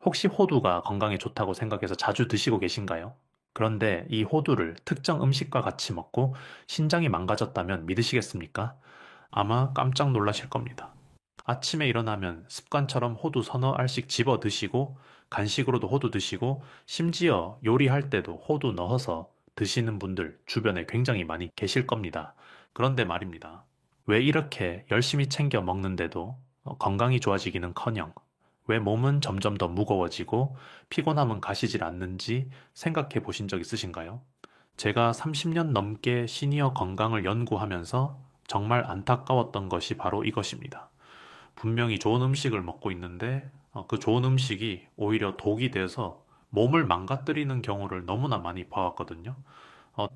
혹시 호두가 건강에 좋다고 생각해서 자주 드시고 계신가요? 그런데 이 호두를 특정 음식과 같이 먹고 신장이 망가졌다면 믿으시겠습니까? 아마 깜짝 놀라실 겁니다. 아침에 일어나면 습관처럼 호두 서너 알씩 집어 드시고 간식으로도 호두 드시고 심지어 요리할 때도 호두 넣어서 드시는 분들 주변에 굉장히 많이 계실 겁니다. 그런데 말입니다. 왜 이렇게 열심히 챙겨 먹는데도 건강이 좋아지기는커녕 왜 몸은 점점 더 무거워지고 피곤함은 가시질 않는지 생각해 보신 적 있으신가요? 제가 30년 넘게 시니어 건강을 연구하면서 정말 안타까웠던 것이 바로 이것입니다. 분명히 좋은 음식을 먹고 있는데 그 좋은 음식이 오히려 독이 돼서 몸을 망가뜨리는 경우를 너무나 많이 봐왔거든요.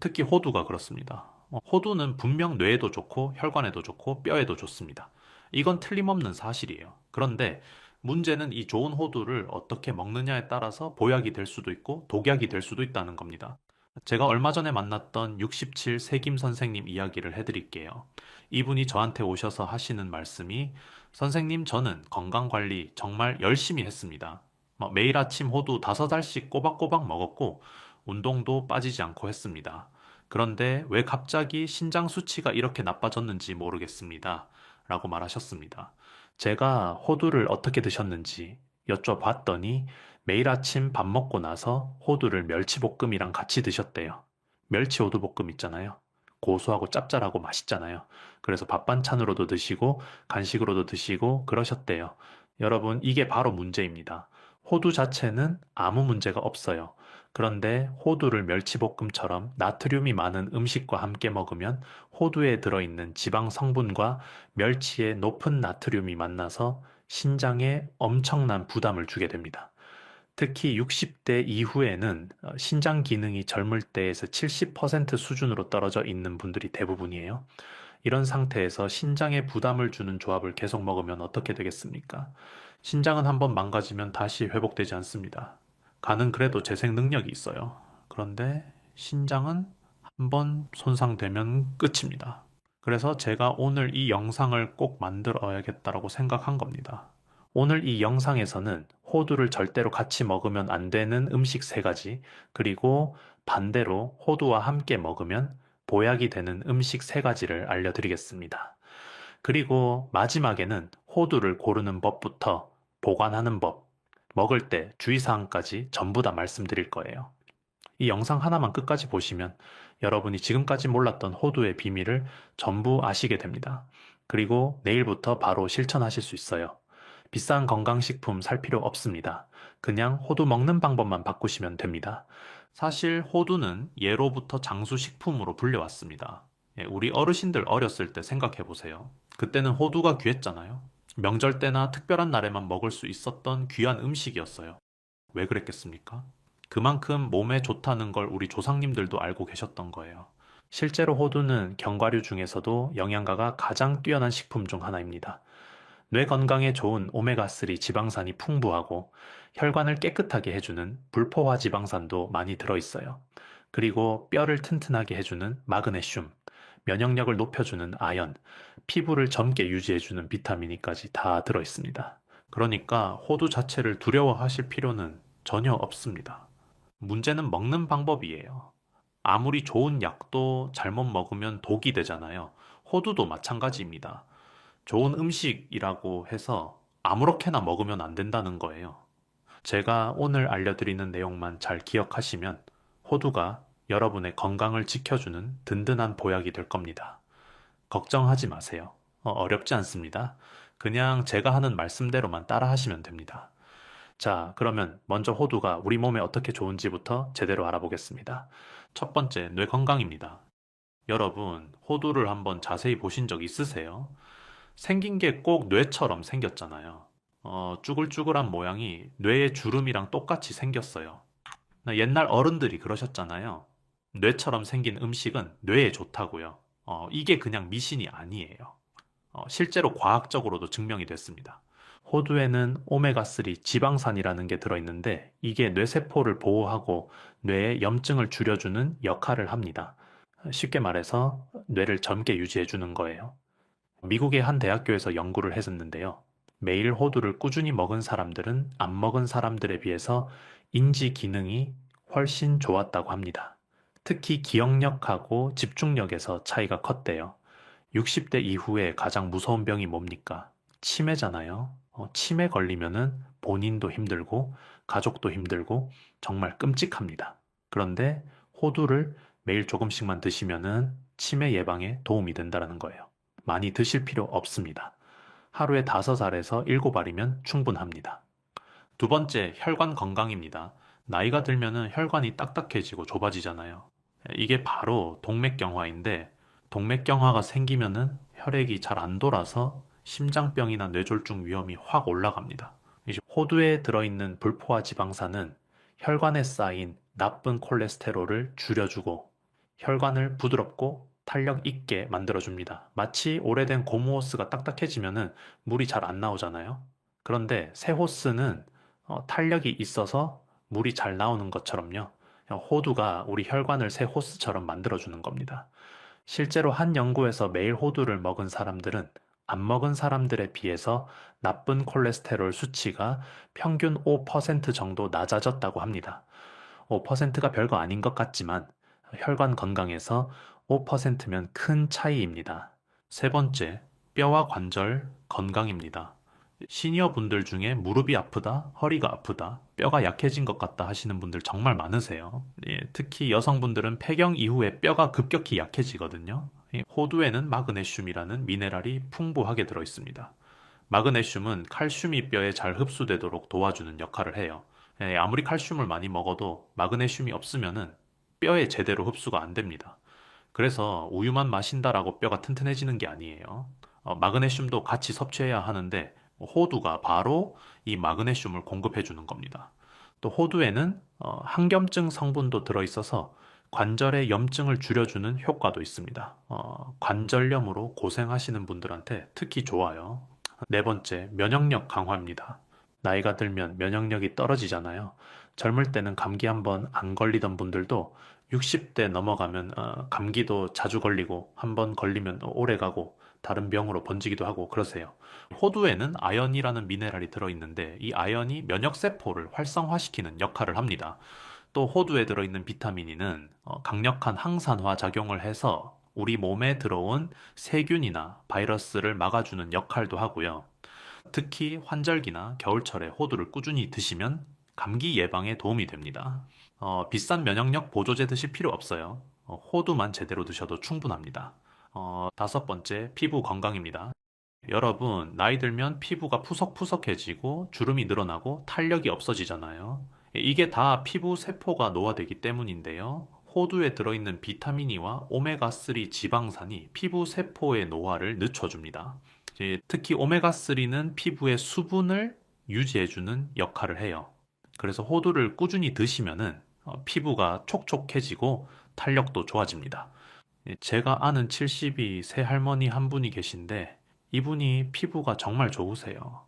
특히 호두가 그렇습니다. 호두는 분명 뇌에도 좋고 혈관에도 좋고 뼈에도 좋습니다. 이건 틀림없는 사실이에요. 그런데 문제는 이 좋은 호두를 어떻게 먹느냐에 따라서 보약이 될 수도 있고 독약이 될 수도 있다는 겁니다. 제가 얼마 전에 만났던 67 세김 선생님 이야기를 해드릴게요. 이분이 저한테 오셔서 하시는 말씀이 선생님, 저는 건강관리 정말 열심히 했습니다. 매일 아침 호두 5알씩 꼬박꼬박 먹었고 운동도 빠지지 않고 했습니다. 그런데 왜 갑자기 신장 수치가 이렇게 나빠졌는지 모르겠습니다. 라고 말하셨습니다. 제가 호두를 어떻게 드셨는지 여쭤봤더니 매일 아침 밥 먹고 나서 호두를 멸치볶음이랑 같이 드셨대요. 멸치 호두볶음 있잖아요. 고소하고 짭짤하고 맛있잖아요. 그래서 밥 반찬으로도 드시고 간식으로도 드시고 그러셨대요. 여러분, 이게 바로 문제입니다. 호두 자체는 아무 문제가 없어요. 그런데 호두를 멸치볶음처럼 나트륨이 많은 음식과 함께 먹으면 호두에 들어있는 지방 성분과 멸치의 높은 나트륨이 만나서 신장에 엄청난 부담을 주게 됩니다. 특히 60대 이후에는 신장 기능이 젊을 때에서 70% 수준으로 떨어져 있는 분들이 대부분이에요. 이런 상태에서 신장에 부담을 주는 조합을 계속 먹으면 어떻게 되겠습니까? 신장은 한번 망가지면 다시 회복되지 않습니다. 간은 그래도 재생 능력이 있어요. 그런데 신장은 한번 손상되면 끝입니다. 그래서 제가 오늘 이 영상을 꼭 만들어야겠다라고 생각한 겁니다. 오늘 이 영상에서는 호두를 절대로 같이 먹으면 안 되는 음식 3가지, 그리고 반대로 호두와 함께 먹으면 보약이 되는 음식 3가지를 알려드리겠습니다. 그리고 마지막에는 호두를 고르는 법부터 보관하는 법, 먹을 때 주의사항까지 전부 다 말씀드릴 거예요. 이 영상 하나만 끝까지 보시면 여러분이 지금까지 몰랐던 호두의 비밀을 전부 아시게 됩니다. 그리고 내일부터 바로 실천하실 수 있어요. 비싼 건강식품 살 필요 없습니다. 그냥 호두 먹는 방법만 바꾸시면 됩니다. 사실 호두는 예로부터 장수식품으로 불려왔습니다. 우리 어르신들 어렸을 때 생각해 보세요. 그때는 호두가 귀했잖아요. 명절 때나 특별한 날에만 먹을 수 있었던 귀한 음식이었어요. 왜 그랬겠습니까? 그만큼 몸에 좋다는 걸 우리 조상님들도 알고 계셨던 거예요. 실제로 호두는 견과류 중에서도 영양가가 가장 뛰어난 식품 중 하나입니다. 뇌 건강에 좋은 오메가3 지방산이 풍부하고 혈관을 깨끗하게 해주는 불포화 지방산도 많이 들어있어요. 그리고 뼈를 튼튼하게 해주는 마그네슘, 면역력을 높여주는 아연, 피부를 젊게 유지해주는 비타민이까지 다 들어있습니다. 그러니까 호두 자체를 두려워하실 필요는 전혀 없습니다. 문제는 먹는 방법이에요. 아무리 좋은 약도 잘못 먹으면 독이 되잖아요. 호두도 마찬가지입니다. 좋은 음식이라고 해서 아무렇게나 먹으면 안 된다는 거예요. 제가 오늘 알려드리는 내용만 잘 기억하시면 호두가 여러분의 건강을 지켜주는 든든한 보약이 될 겁니다. 걱정하지 마세요. 어렵지 않습니다. 그냥 제가 하는 말씀대로만 따라 하시면 됩니다. 자, 그러면 먼저 호두가 우리 몸에 어떻게 좋은지부터 제대로 알아보겠습니다. 첫 번째, 뇌 건강입니다. 여러분, 호두를 한번 자세히 보신 적 있으세요? 생긴 게 꼭 뇌처럼 생겼잖아요. 쭈글쭈글한 모양이 뇌의 주름이랑 똑같이 생겼어요. 옛날 어른들이 그러셨잖아요. 뇌처럼 생긴 음식은 뇌에 좋다고요. 이게 그냥 미신이 아니에요. 실제로 과학적으로도 증명이 됐습니다. 호두에는 오메가3 지방산이라는 게 들어있는데 이게 뇌세포를 보호하고 뇌의 염증을 줄여주는 역할을 합니다. 쉽게 말해서 뇌를 젊게 유지해주는 거예요. 미국의 한 대학교에서 연구를 했었는데요. 매일 호두를 꾸준히 먹은 사람들은 안 먹은 사람들에 비해서 인지 기능이 훨씬 좋았다고 합니다. 특히 기억력하고 집중력에서 차이가 컸대요. 60대 이후에 가장 무서운 병이 뭡니까? 치매잖아요. 치매 걸리면은 본인도 힘들고 가족도 힘들고 정말 끔찍합니다. 그런데 호두를 매일 조금씩만 드시면은 치매 예방에 도움이 된다는 거예요. 많이 드실 필요 없습니다. 하루에 5알에서 7알이면 충분합니다. 두 번째, 혈관 건강입니다. 나이가 들면은 혈관이 딱딱해지고 좁아지잖아요. 이게 바로 동맥경화인데, 동맥경화가 생기면은 혈액이 잘 안 돌아서 심장병이나 뇌졸중 위험이 확 올라갑니다. 이제 호두에 들어있는 불포화 지방산은 혈관에 쌓인 나쁜 콜레스테롤을 줄여주고 혈관을 부드럽고 탄력 있게 만들어줍니다. 마치 오래된 고무 호스가 딱딱해지면은 물이 잘 안 나오잖아요. 그런데 새 호스는 탄력이 있어서 물이 잘 나오는 것처럼요. 호두가 우리 혈관을 새 호스처럼 만들어주는 겁니다. 실제로 한 연구에서 매일 호두를 먹은 사람들은 안 먹은 사람들에 비해서 나쁜 콜레스테롤 수치가 평균 5% 정도 낮아졌다고 합니다. 5%가 별거 아닌 것 같지만 혈관 건강에서 5%면 큰 차이입니다. 세 번째, 뼈와 관절 건강입니다. 시니어 분들 중에 무릎이 아프다, 허리가 아프다, 뼈가 약해진 것 같다 하시는 분들 정말 많으세요. 예, 특히 여성분들은 폐경 이후에 뼈가 급격히 약해지거든요. 호두에는 마그네슘이라는 미네랄이 풍부하게 들어 있습니다. 마그네슘은 칼슘이 뼈에 잘 흡수되도록 도와주는 역할을 해요. 예, 아무리 칼슘을 많이 먹어도 마그네슘이 없으면은 뼈에 제대로 흡수가 안 됩니다. 그래서 우유만 마신다라고 뼈가 튼튼해지는 게 아니에요. 마그네슘도 같이 섭취해야 하는데 호두가 바로 이 마그네슘을 공급해 주는 겁니다. 또 호두에는 항염증 성분도 들어있어서 관절의 염증을 줄여주는 효과도 있습니다. 관절염으로 고생하시는 분들한테 특히 좋아요. 네 번째, 면역력 강화입니다. 나이가 들면 면역력이 떨어지잖아요. 젊을 때는 감기 한번 안 걸리던 분들도 60대 넘어가면 감기도 자주 걸리고 한번 걸리면 오래 가고 다른 병으로 번지기도 하고 그러세요. 호두에는 아연이라는 미네랄이 들어있는데 이 아연이 면역세포를 활성화시키는 역할을 합니다. 또 호두에 들어있는 비타민이는 강력한 항산화 작용을 해서 우리 몸에 들어온 세균이나 바이러스를 막아주는 역할도 하고요. 특히 환절기나 겨울철에 호두를 꾸준히 드시면 감기 예방에 도움이 됩니다. 비싼 면역력 보조제 드실 필요 없어요. 호두만 제대로 드셔도 충분합니다. 다섯 번째, 피부 건강입니다. 여러분, 나이 들면 피부가 푸석푸석해지고 주름이 늘어나고 탄력이 없어지잖아요. 이게 다 피부 세포가 노화되기 때문인데요. 호두에 들어있는 비타민이와 오메가3 지방산이 피부 세포의 노화를 늦춰줍니다. 특히 오메가3는 피부의 수분을 유지해주는 역할을 해요. 그래서 호두를 꾸준히 드시면은 피부가 촉촉해지고 탄력도 좋아집니다. 제가 아는 72세 할머니 한 분이 계신데 이분이 피부가 정말 좋으세요.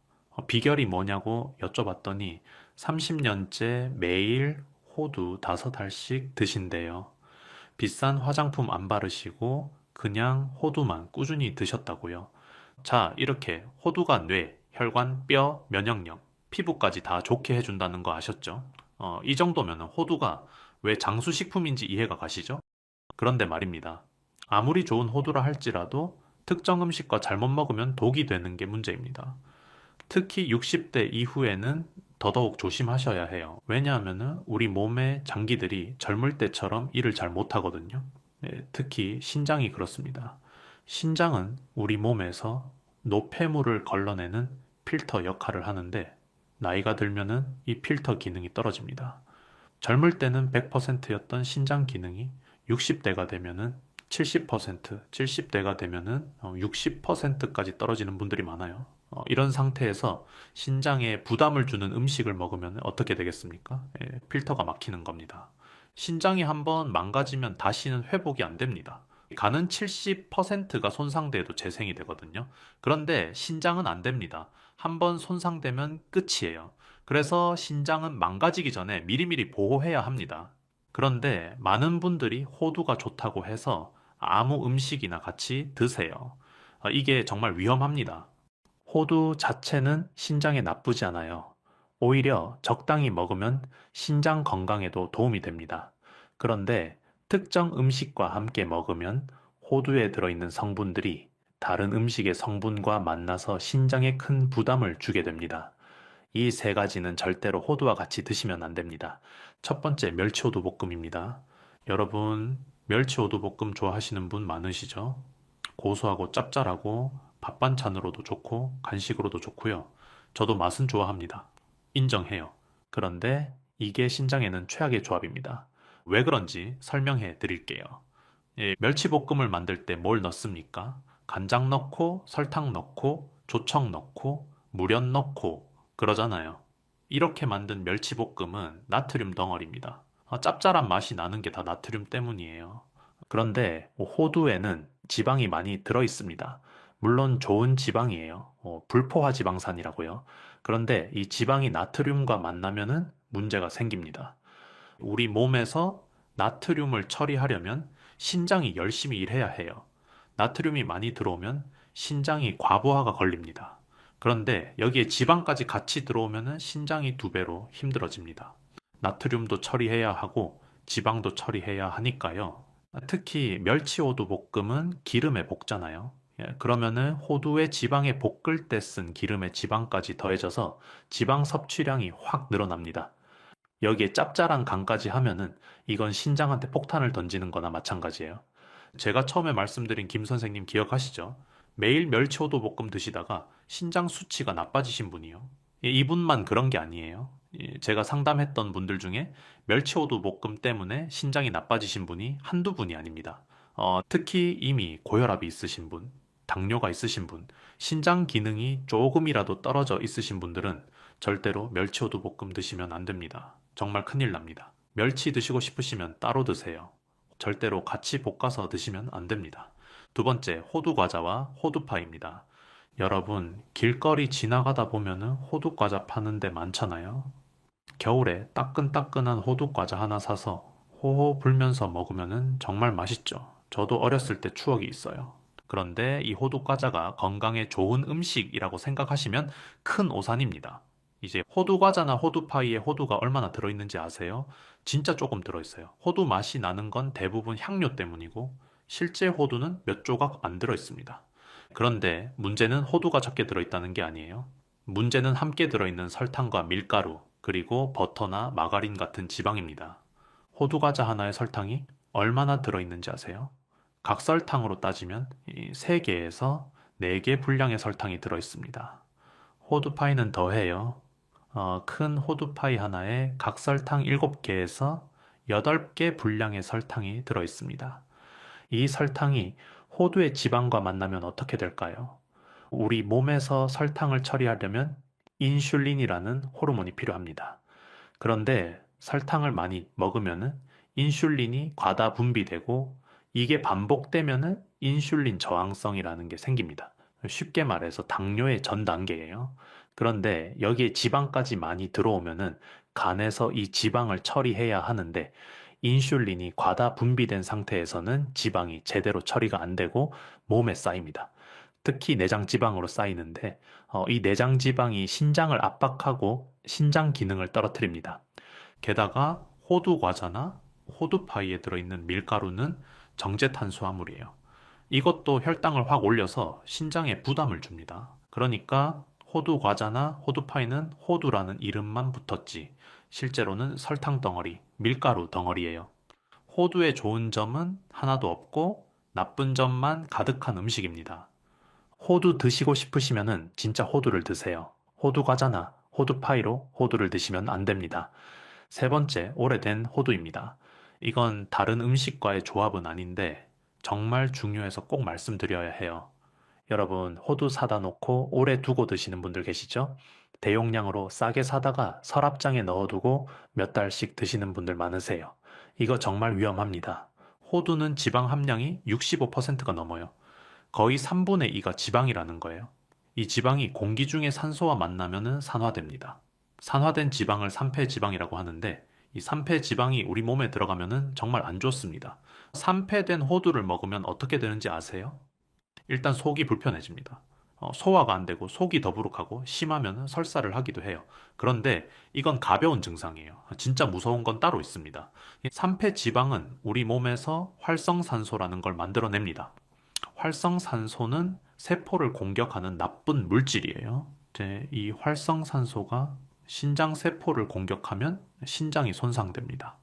비결이 뭐냐고 여쭤봤더니 30년째 매일 호두 5알씩 드신대요. 비싼 화장품 안 바르시고 그냥 호두만 꾸준히 드셨다고요. 자, 이렇게 호두가 뇌, 혈관, 뼈, 면역력, 피부까지 다 좋게 해준다는 거 아셨죠? 이 정도면 호두가 왜 장수식품인지 이해가 가시죠? 그런데 말입니다. 아무리 좋은 호두라 할지라도 특정 음식과 잘못 먹으면 독이 되는 게 문제입니다. 특히 60대 이후에는 더더욱 조심하셔야 해요. 왜냐하면 우리 몸의 장기들이 젊을 때처럼 일을 잘 못하거든요. 특히 신장이 그렇습니다. 신장은 우리 몸에서 노폐물을 걸러내는 필터 역할을 하는데 나이가 들면은 이 필터 기능이 떨어집니다. 젊을 때는 100%였던 신장 기능이 60대가 되면은 70%, 70대가 되면은 60%까지 떨어지는 분들이 많아요. 이런 상태에서 신장에 부담을 주는 음식을 먹으면 어떻게 되겠습니까? 필터가 막히는 겁니다. 신장이 한번 망가지면 다시는 회복이 안 됩니다. 간은 70%가 손상돼도 재생이 되거든요. 그런데 신장은 안 됩니다. 한번 손상되면 끝이에요. 그래서 신장은 망가지기 전에 미리미리 보호해야 합니다. 그런데 많은 분들이 호두가 좋다고 해서 아무 음식이나 같이 드세요. 이게 정말 위험합니다. 호두 자체는 신장에 나쁘지 않아요. 오히려 적당히 먹으면 신장 건강에도 도움이 됩니다. 그런데 특정 음식과 함께 먹으면 호두에 들어있는 성분들이 다른 음식의 성분과 만나서 신장에 큰 부담을 주게 됩니다. 이 세 가지는 절대로 호두와 같이 드시면 안 됩니다. 첫 번째, 멸치호두 볶음입니다. 여러분, 멸치호두 볶음 좋아하시는 분 많으시죠? 고소하고 짭짤하고 밥 반찬으로도 좋고 간식으로도 좋고요. 저도 맛은 좋아합니다. 인정해요. 그런데 이게 신장에는 최악의 조합입니다. 왜 그런지 설명해 드릴게요. 예, 멸치볶음을 만들 때 뭘 넣습니까? 간장 넣고 설탕 넣고 조청 넣고 물엿 넣고 그러잖아요. 이렇게 만든 멸치볶음은 나트륨 덩어리입니다. 짭짤한 맛이 나는 게 다 나트륨 때문이에요. 그런데 호두에는 지방이 많이 들어 있습니다. 물론 좋은 지방이에요. 불포화 지방산이라고요. 그런데 이 지방이 나트륨과 만나면은 문제가 생깁니다. 우리 몸에서 나트륨을 처리하려면 신장이 열심히 일해야 해요. 나트륨이 많이 들어오면 신장이 과부하가 걸립니다. 그런데 여기에 지방까지 같이 들어오면 신장이 두 배로 힘들어집니다. 나트륨도 처리해야 하고 지방도 처리해야 하니까요. 특히 멸치호두 볶음은 기름에 볶잖아요. 예, 그러면은 호두의 지방에 볶을 때 쓴 기름의 지방까지 더해져서 지방 섭취량이 확 늘어납니다. 여기에 짭짤한 간까지 하면은 이건 신장한테 폭탄을 던지는 거나 마찬가지예요. 제가 처음에 말씀드린 김 선생님 기억하시죠? 매일 멸치호두 볶음 드시다가 신장 수치가 나빠지신 분이요. 예, 이분만 그런 게 아니에요. 예, 제가 상담했던 분들 중에 멸치호두 볶음 때문에 신장이 나빠지신 분이 한두 분이 아닙니다. 특히 이미 고혈압이 있으신 분, 당뇨가 있으신 분, 신장 기능이 조금이라도 떨어져 있으신 분들은 절대로 멸치호두 볶음 드시면 안 됩니다. 정말 큰일 납니다. 멸치 드시고 싶으시면 따로 드세요. 절대로 같이 볶아서 드시면 안 됩니다. 두 번째, 호두 과자와 호두파입니다. 여러분, 길거리 지나가다 보면은 호두 과자 파는 데 많잖아요. 겨울에 따끈따끈한 호두 과자 하나 사서 호호 불면서 먹으면은 정말 맛있죠. 저도 어렸을 때 추억이 있어요. 그런데 이 호두 과자가 건강에 좋은 음식이라고 생각하시면 큰 오산입니다. 이제 호두 과자나 호두 파이에 호두가 얼마나 들어있는지 아세요? 진짜 조금 들어있어요. 호두 맛이 나는 건 대부분 향료 때문이고 실제 호두는 몇 조각 안 들어있습니다. 그런데 문제는 호두가 적게 들어있다는 게 아니에요. 문제는 함께 들어있는 설탕과 밀가루, 그리고 버터나 마가린 같은 지방입니다. 호두 과자 하나의 설탕이 얼마나 들어있는지 아세요? 각설탕으로 따지면 3개에서 4개 분량의 설탕이 들어있습니다. 호두파이는 더해요. 큰 호두파이 하나에 각설탕 7개에서 8개 분량의 설탕이 들어있습니다. 이 설탕이 호두의 지방과 만나면 어떻게 될까요? 우리 몸에서 설탕을 처리하려면 인슐린이라는 호르몬이 필요합니다. 그런데 설탕을 많이 먹으면 인슐린이 과다 분비되고 이게 반복되면 인슐린 저항성이라는 게 생깁니다. 쉽게 말해서 당뇨의 전 단계예요. 그런데 여기에 지방까지 많이 들어오면은 간에서 이 지방을 처리해야 하는데 인슐린이 과다 분비된 상태에서는 지방이 제대로 처리가 안 되고 몸에 쌓입니다. 특히 내장 지방으로 쌓이는데 이 내장 지방이 신장을 압박하고 신장 기능을 떨어뜨립니다. 게다가 호두 과자나 호두 파이에 들어있는 밀가루는 정제 탄수화물이에요. 이것도 혈당을 확 올려서 신장에 부담을 줍니다. 그러니까 호두 과자나 호두 파이는 호두라는 이름만 붙었지 실제로는 설탕 덩어리, 밀가루 덩어리예요. 호두의 좋은 점은 하나도 없고 나쁜 점만 가득한 음식입니다. 호두 드시고 싶으시면은 진짜 호두를 드세요. 호두 과자나 호두 파이로 호두를 드시면 안 됩니다. 세 번째, 오래된 호두입니다. 이건 다른 음식과의 조합은 아닌데 정말 중요해서 꼭 말씀드려야 해요. 여러분, 호두 사다 놓고 오래 두고 드시는 분들 계시죠? 대용량으로 싸게 사다가 서랍장에 넣어두고 몇 달씩 드시는 분들 많으세요. 이거 정말 위험합니다. 호두는 지방 함량이 65%가 넘어요. 거의 3분의 2가 지방이라는 거예요. 이 지방이 공기 중에 산소와 만나면 산화됩니다. 산화된 지방을 산패지방이라고 하는데 이 산패지방이 우리 몸에 들어가면 정말 안 좋습니다. 산패된 호두를 먹으면 어떻게 되는지 아세요? 일단 속이 불편해집니다. 소화가 안 되고 속이 더부룩하고 심하면 설사를 하기도 해요. 그런데 이건 가벼운 증상이에요. 진짜 무서운 건 따로 있습니다. 이 산패지방은 우리 몸에서 활성산소라는 걸 만들어냅니다. 활성산소는 세포를 공격하는 나쁜 물질이에요. 이제 이 활성산소가 신장 세포를 공격하면 신장이 손상됩니다.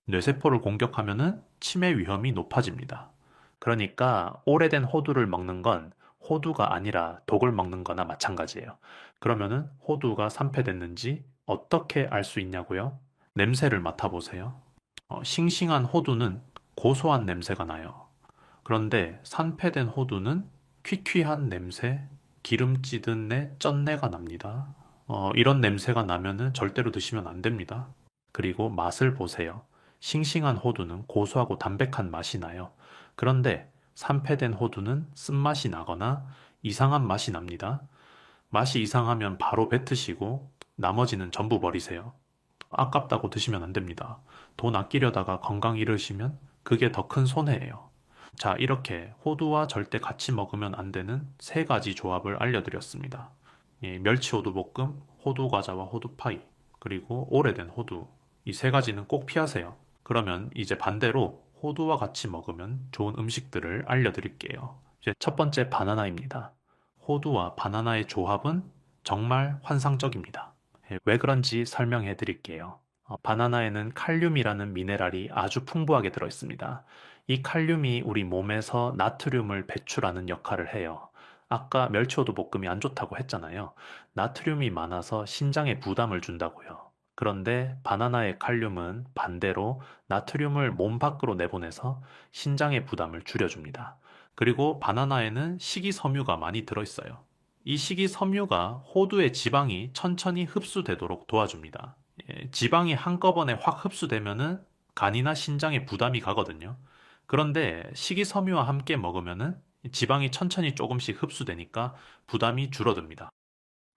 뇌세포를 공격하면은 치매 위험이 높아집니다. 그러니까 오래된 호두를 먹는 건 호두가 아니라 독을 먹는 거나 마찬가지예요. 그러면은 호두가 산패됐는지 어떻게 알 수 있냐고요? 냄새를 맡아보세요. 싱싱한 호두는 고소한 냄새가 나요. 그런데 산패된 호두는 퀴퀴한 냄새, 기름 찌든 내 쩐내가 납니다. 이런 냄새가 나면은 절대로 드시면 안 됩니다. 그리고 맛을 보세요. 싱싱한 호두는 고소하고 담백한 맛이 나요. 그런데 산패된 호두는 쓴맛이 나거나 이상한 맛이 납니다. 맛이 이상하면 바로 뱉으시고 나머지는 전부 버리세요. 아깝다고 드시면 안 됩니다. 돈 아끼려다가 건강 잃으시면 그게 더 큰 손해예요. 자, 이렇게 호두와 절대 같이 먹으면 안 되는 세 가지 조합을 알려드렸습니다. 예, 멸치호두볶음, 호두과자와 호두파이, 그리고 오래된 호두. 이 세 가지는 꼭 피하세요. 그러면 이제 반대로 호두와 같이 먹으면 좋은 음식들을 알려드릴게요. 이제 첫 번째 바나나입니다. 호두와 바나나의 조합은 정말 환상적입니다. 예, 왜 그런지 설명해 드릴게요. 바나나에는 칼륨이라는 미네랄이 아주 풍부하게 들어있습니다. 이 칼륨이 우리 몸에서 나트륨을 배출하는 역할을 해요. 아까 멸치호두 볶음이 안 좋다고 했잖아요. 나트륨이 많아서 신장에 부담을 준다고요. 그런데 바나나의 칼륨은 반대로 나트륨을 몸 밖으로 내보내서 신장의 부담을 줄여줍니다. 그리고 바나나에는 식이섬유가 많이 들어있어요. 이 식이섬유가 호두의 지방이 천천히 흡수되도록 도와줍니다. 예, 지방이 한꺼번에 확 흡수되면은 간이나 신장에 부담이 가거든요. 그런데 식이섬유와 함께 먹으면은 지방이 천천히 조금씩 흡수되니까 부담이 줄어듭니다.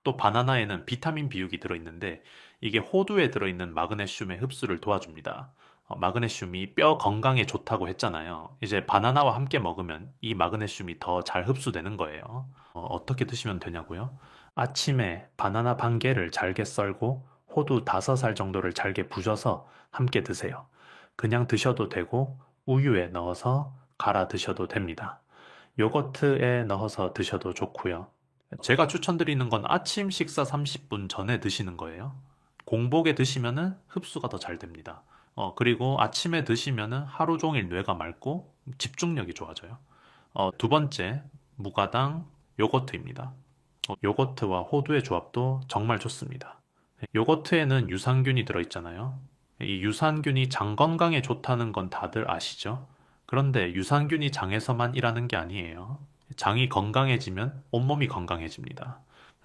또 바나나에는 비타민 비육이 들어있는데 이게 호두에 들어있는 마그네슘의 흡수를 도와줍니다. 마그네슘이 뼈 건강에 좋다고 했잖아요. 이제 바나나와 함께 먹으면 이 마그네슘이 더 잘 흡수되는 거예요. 어떻게 드시면 되냐고요? 아침에 바나나 반 개를 잘게 썰고 호두 5알 정도를 잘게 부셔서 함께 드세요. 그냥 드셔도 되고 우유에 넣어서 갈아 드셔도 됩니다. 요거트에 넣어서 드셔도 좋고요. 제가 추천드리는 건 아침 식사 30분 전에 드시는 거예요. 공복에 드시면은 흡수가 더 잘 됩니다. 그리고 아침에 드시면은 하루 종일 뇌가 맑고 집중력이 좋아져요. 두 번째, 무가당 요거트입니다. 요거트와 호두의 조합도 정말 좋습니다. 요거트에는 유산균이 들어있잖아요. 이 유산균이 장 건강에 좋다는 건 다들 아시죠? 그런데 유산균이 장에서만 일하는 게 아니에요. 장이 건강해지면 온몸이 건강해집니다.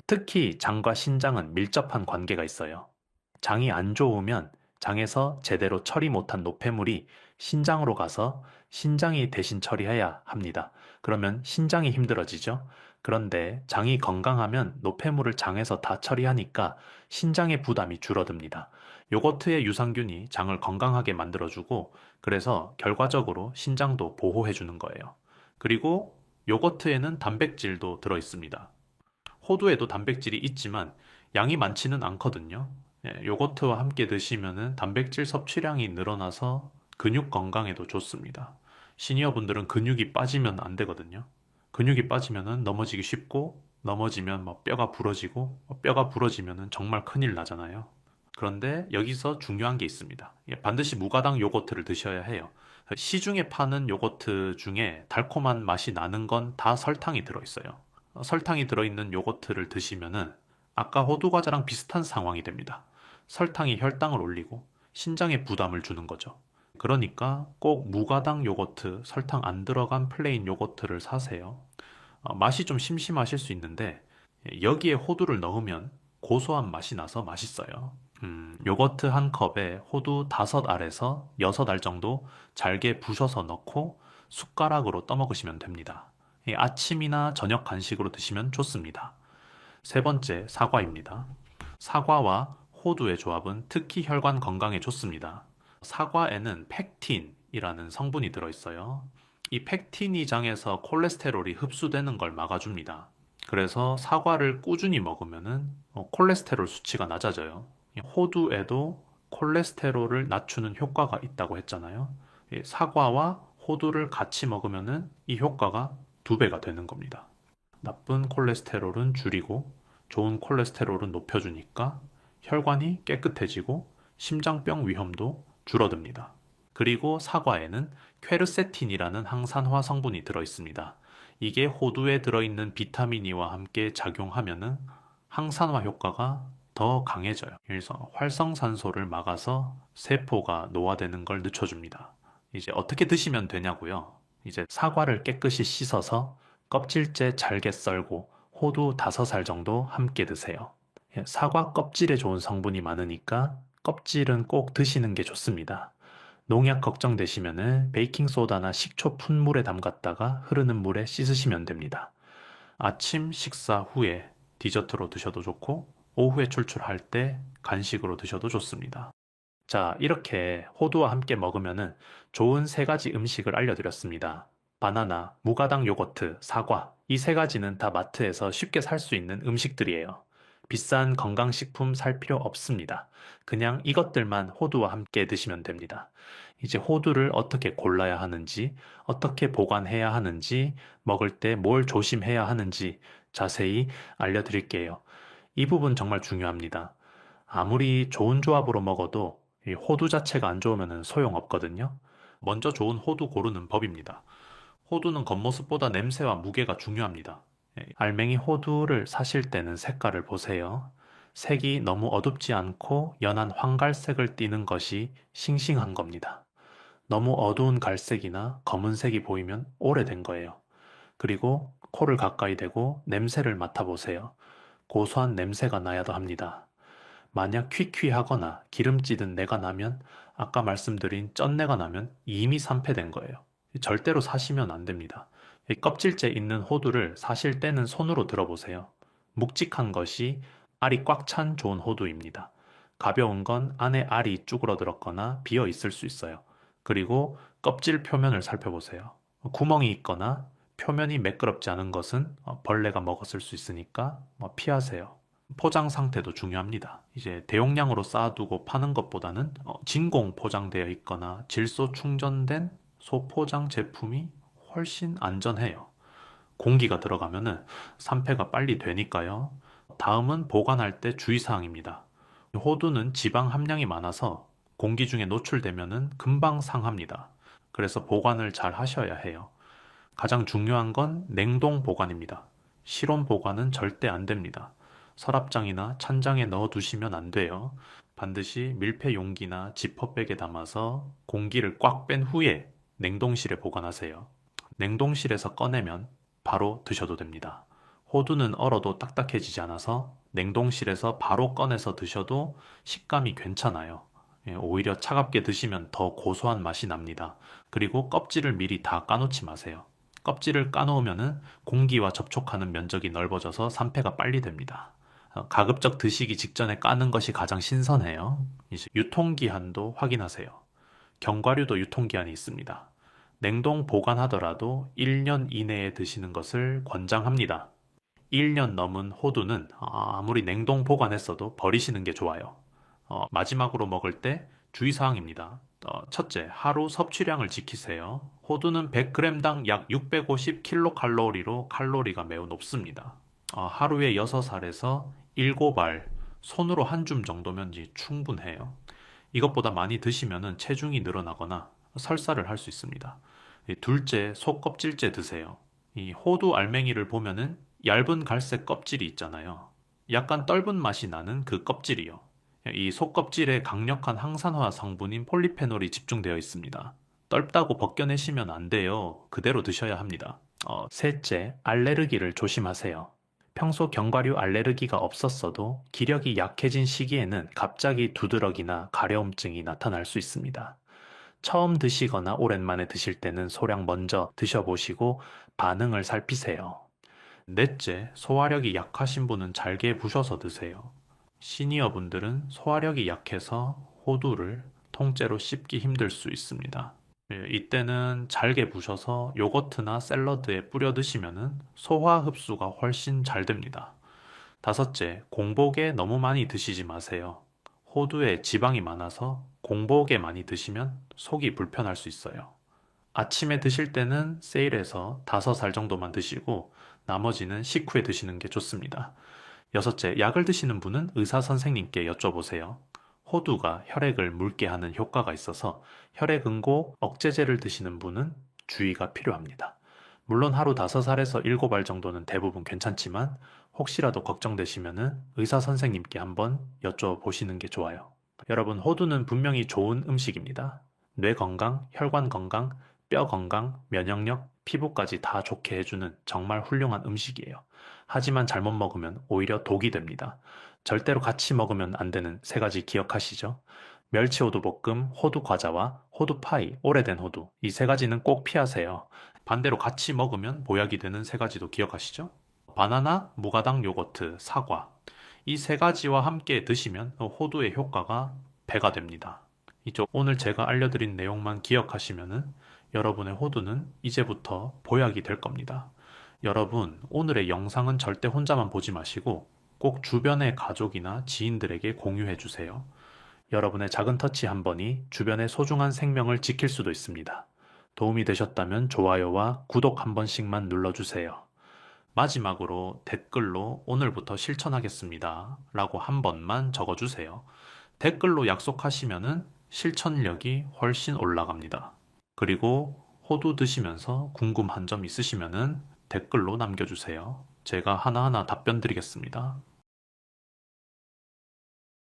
특히 장과 신장은 밀접한 관계가 있어요. 장이 안 좋으면 장에서 제대로 처리 못한 노폐물이 신장으로 가서 신장이 대신 처리해야 합니다. 그러면 신장이 힘들어지죠? 그런데 장이 건강하면 노폐물을 장에서 다 처리하니까 신장의 부담이 줄어듭니다. 요거트의 유산균이 장을 건강하게 만들어주고 그래서 결과적으로 신장도 보호해주는 거예요. 그리고 요거트에는 단백질도 들어있습니다. 호두에도 단백질이 있지만 양이 많지는 않거든요. 예, 요거트와 함께 드시면은 단백질 섭취량이 늘어나서 근육 건강에도 좋습니다. 시니어분들은 근육이 빠지면 안 되거든요. 근육이 빠지면은 넘어지기 쉽고 넘어지면 뭐 뼈가 부러지고 뼈가 부러지면은 정말 큰일 나잖아요. 그런데 여기서 중요한 게 있습니다. 예, 반드시 무가당 요거트를 드셔야 해요. 시중에 파는 요거트 중에 달콤한 맛이 나는 건 다 설탕이 들어있어요. 설탕이 들어있는 요거트를 드시면은 아까 호두 과자랑 비슷한 상황이 됩니다. 설탕이 혈당을 올리고 신장에 부담을 주는 거죠. 그러니까 꼭 무가당 요거트, 설탕 안 들어간 플레인 요거트를 사세요. 맛이 좀 심심하실 수 있는데 여기에 호두를 넣으면 고소한 맛이 나서 맛있어요. 요거트 한 컵에 호두 5알에서 6알 정도 잘게 부셔서 넣고 숟가락으로 떠먹으시면 됩니다. 아침이나 저녁 간식으로 드시면 좋습니다. 세 번째, 사과입니다. 사과와 호두의 조합은 특히 혈관 건강에 좋습니다. 사과에는 펙틴이라는 성분이 들어있어요. 이 펙틴이 장에서 콜레스테롤이 흡수되는 걸 막아줍니다. 그래서 사과를 꾸준히 먹으면은 콜레스테롤 수치가 낮아져요. 이 호두에도 콜레스테롤을 낮추는 효과가 있다고 했잖아요. 이 사과와 호두를 같이 먹으면은 이 효과가 2배가 되는 겁니다. 나쁜 콜레스테롤은 줄이고 좋은 콜레스테롤은 높여주니까 혈관이 깨끗해지고 심장병 위험도 줄어듭니다. 그리고 사과에는 퀘르세틴이라는 항산화 성분이 들어 있습니다. 이게 호두에 들어있는 비타민 E와 함께 작용하면은 항산화 효과가 더 강해져요. 그래서 활성산소를 막아서 세포가 노화되는 걸 늦춰줍니다. 이제 어떻게 드시면 되냐고요? 이제 사과를 깨끗이 씻어서 껍질째 잘게 썰고 호두 5살 정도 함께 드세요. 예, 사과 껍질에 좋은 성분이 많으니까 껍질은 꼭 드시는 게 좋습니다. 농약 걱정되시면은 베이킹소다나 식초 푼물에 담갔다가 흐르는 물에 씻으시면 됩니다. 아침 식사 후에 디저트로 드셔도 좋고 오후에 출출할 때 간식으로 드셔도 좋습니다. 자, 이렇게 호두와 함께 먹으면은 좋은 3가지 음식을 알려드렸습니다. 바나나, 무가당 요거트, 사과. 이 3가지는 다 마트에서 쉽게 살 수 있는 음식들이에요. 비싼 건강식품 살 필요 없습니다. 그냥 이것들만 호두와 함께 드시면 됩니다. 이제 호두를 어떻게 골라야 하는지, 어떻게 보관해야 하는지, 먹을 때 뭘 조심해야 하는지 자세히 알려드릴게요. 이 부분 정말 중요합니다. 아무리 좋은 조합으로 먹어도 이 호두 자체가 안 좋으면 소용없거든요. 먼저 좋은 호두 고르는 법입니다. 호두는 겉모습보다 냄새와 무게가 중요합니다. 알맹이 호두를 사실 때는 색깔을 보세요. 색이 너무 어둡지 않고 연한 황갈색을 띠는 것이 싱싱한 겁니다. 너무 어두운 갈색이나 검은색이 보이면 오래된 거예요. 그리고 코를 가까이 대고 냄새를 맡아보세요. 고소한 냄새가 나야도 합니다. 만약 퀴퀴하거나 기름찌든 내가 나면 아까 말씀드린 쩐내가 나면 이미 산패된 거예요. 절대로 사시면 안 됩니다. 이 껍질째 있는 호두를 사실 때는 손으로 들어보세요. 묵직한 것이 알이 꽉 찬 좋은 호두입니다. 가벼운 건 안에 알이 쭈그러들었거나 비어 있을 수 있어요. 그리고 껍질 표면을 살펴보세요. 구멍이 있거나 표면이 매끄럽지 않은 것은 벌레가 먹었을 수 있으니까 피하세요. 포장 상태도 중요합니다. 이제 대용량으로 쌓아두고 파는 것보다는 진공 포장되어 있거나 질소 충전된 소포장 제품이 훨씬 안전해요. 공기가 들어가면은 산패가 빨리 되니까요. 다음은 보관할 때 주의사항입니다. 호두는 지방 함량이 많아서 공기 중에 노출되면은 금방 상합니다. 그래서 보관을 잘 하셔야 해요. 가장 중요한 건 냉동 보관입니다. 실온 보관은 절대 안 됩니다. 서랍장이나 찬장에 넣어 두시면 안 돼요. 반드시 밀폐 용기나 지퍼백에 담아서 공기를 꽉 뺀 후에 냉동실에 보관하세요. 냉동실에서 꺼내면 바로 드셔도 됩니다. 호두는 얼어도 딱딱해지지 않아서 냉동실에서 바로 꺼내서 드셔도 식감이 괜찮아요. 예, 오히려 차갑게 드시면 더 고소한 맛이 납니다. 그리고 껍질을 미리 다 까놓지 마세요. 껍질을 까놓으면 공기와 접촉하는 면적이 넓어져서 산패가 빨리 됩니다. 가급적 드시기 직전에 까는 것이 가장 신선해요. 이제 유통기한도 확인하세요. 견과류도 유통기한이 있습니다. 냉동 보관하더라도 1년 이내에 드시는 것을 권장합니다. 1년 넘은 호두는 아무리 냉동 보관했어도 버리시는 게 좋아요. 마지막으로 먹을 때 주의사항입니다. 첫째, 하루 섭취량을 지키세요. 호두는 100g당 약 650kcal로 칼로리가 매우 높습니다. 하루에 6알에서 7알, 손으로 한 줌 정도면 충분해요. 이것보다 많이 드시면 체중이 늘어나거나 설사를 할 수 있습니다. 둘째, 속껍질째 드세요. 이 호두 알맹이를 보면은 얇은 갈색 껍질이 있잖아요. 약간 떫은 맛이 나는 그 껍질이요. 이 속껍질에 강력한 항산화 성분인 폴리페놀이 집중되어 있습니다. 떫다고 벗겨내시면 안 돼요. 그대로 드셔야 합니다. 셋째, 알레르기를 조심하세요. 평소 견과류 알레르기가 없었어도 기력이 약해진 시기에는 갑자기 두드러기나 가려움증이 나타날 수 있습니다. 처음 드시거나 오랜만에 드실 때는 소량 먼저 드셔보시고 반응을 살피세요. 넷째, 소화력이 약하신 분은 잘게 부셔서 드세요. 시니어 분들은 소화력이 약해서 호두를 통째로 씹기 힘들 수 있습니다. 예, 이때는 잘게 부셔서 요거트나 샐러드에 뿌려 드시면은 소화 흡수가 훨씬 잘 됩니다. 다섯째, 공복에 너무 많이 드시지 마세요. 호두에 지방이 많아서 공복에 많이 드시면 속이 불편할 수 있어요. 아침에 드실 때는 세일해서 5알 정도만 드시고 나머지는 식후에 드시는 게 좋습니다. 여섯째, 약을 드시는 분은 의사 선생님께 여쭤보세요. 호두가 혈액을 묽게 하는 효과가 있어서 혈액 응고 억제제를 드시는 분은 주의가 필요합니다. 물론 하루 5알에서 7알 정도는 대부분 괜찮지만 혹시라도 걱정되시면 의사 선생님께 한번 여쭤보시는 게 좋아요. 여러분, 호두는 분명히 좋은 음식입니다. 뇌 건강, 혈관 건강, 뼈 건강, 면역력, 피부까지 다 좋게 해주는 정말 훌륭한 음식이에요. 하지만 잘못 먹으면 오히려 독이 됩니다. 절대로 같이 먹으면 안 되는 3가지 기억하시죠? 멸치호두볶음, 호두과자와 호두파이, 오래된 호두. 이 3가지는 꼭 피하세요. 반대로 같이 먹으면 보약이 되는 3가지도 기억하시죠? 바나나, 무가당 요거트, 사과. 이 3가지와 함께 드시면 호두의 효과가 배가 됩니다. 이쪽 오늘 제가 알려드린 내용만 기억하시면은 여러분의 호두는 이제부터 보약이 될 겁니다. 여러분, 오늘의 영상은 절대 혼자만 보지 마시고 꼭 주변의 가족이나 지인들에게 공유해 주세요. 여러분의 작은 터치 한 번이 주변의 소중한 생명을 지킬 수도 있습니다. 도움이 되셨다면 좋아요와 구독 한 번씩만 눌러주세요. 마지막으로 댓글로 오늘부터 실천하겠습니다. 라고 한 번만 적어주세요. 댓글로 약속하시면은 실천력이 훨씬 올라갑니다. 그리고 호두 드시면서 궁금한 점 있으시면은 댓글로 남겨주세요. 제가 하나하나 답변 드리겠습니다.